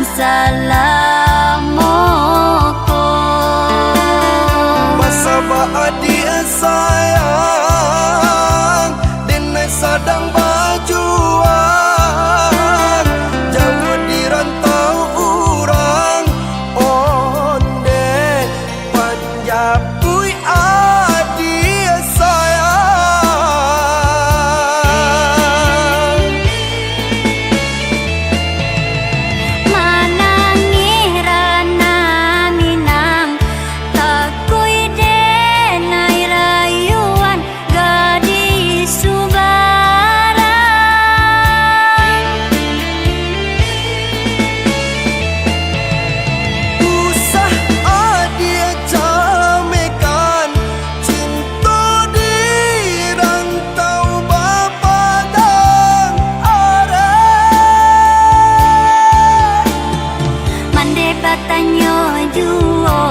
salamoko. Masaba adik sayang, denai sadang berjuang, jauh di rantau urang, onde panjapui adik sayang. Manangih rana minang, takui denai rayuan gadis subarang. Usah adik jamekan, cinta di rantau bapagang arah. Mande batanyo juo,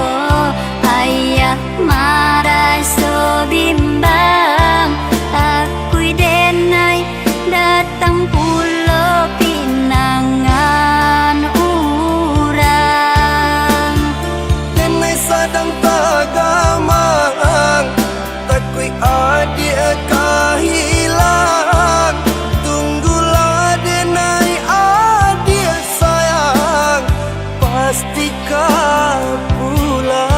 ayah maraso bimbang, takui denai datang pulau pinangan urang. Denai sadang tagamang, takui adik kahilang. Tunggulah denai adik sayang, pasti kau pulang.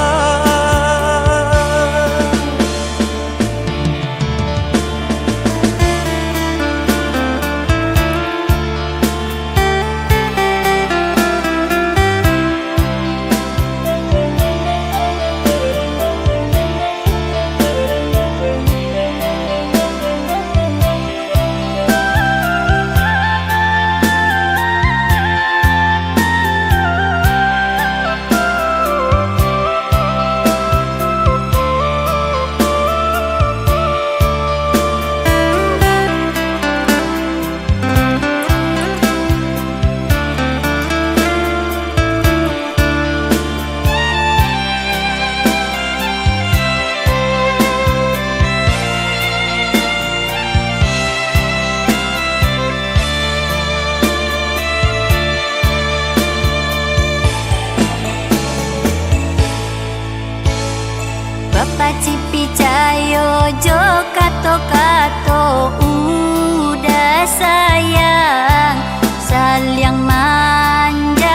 Bapak cipi cayo jo kato-kato udah sayang saliang manjago,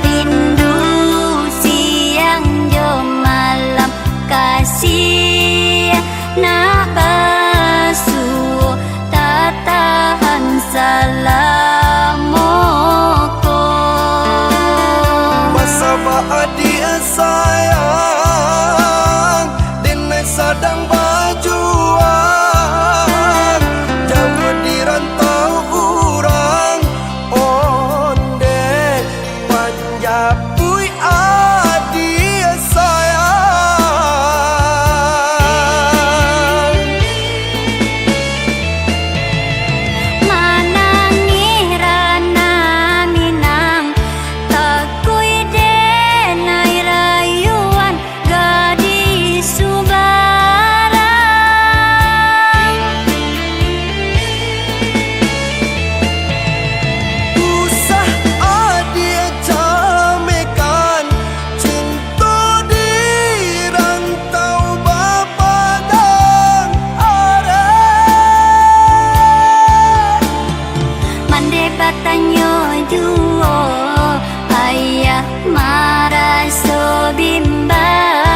rindu siang jo malam kasih nak basuh tak tahan salamoko. Masaba adik sayang, denai sadang berjuang, jauh di rantau urang, onde panjapui adik sayang. Manangih rana minang, takui denai rayuan gadis subarang. Usah adik jamekan, cinta di rantau bapagang arah. Mande batanyo juo, ayah maraso bimbang.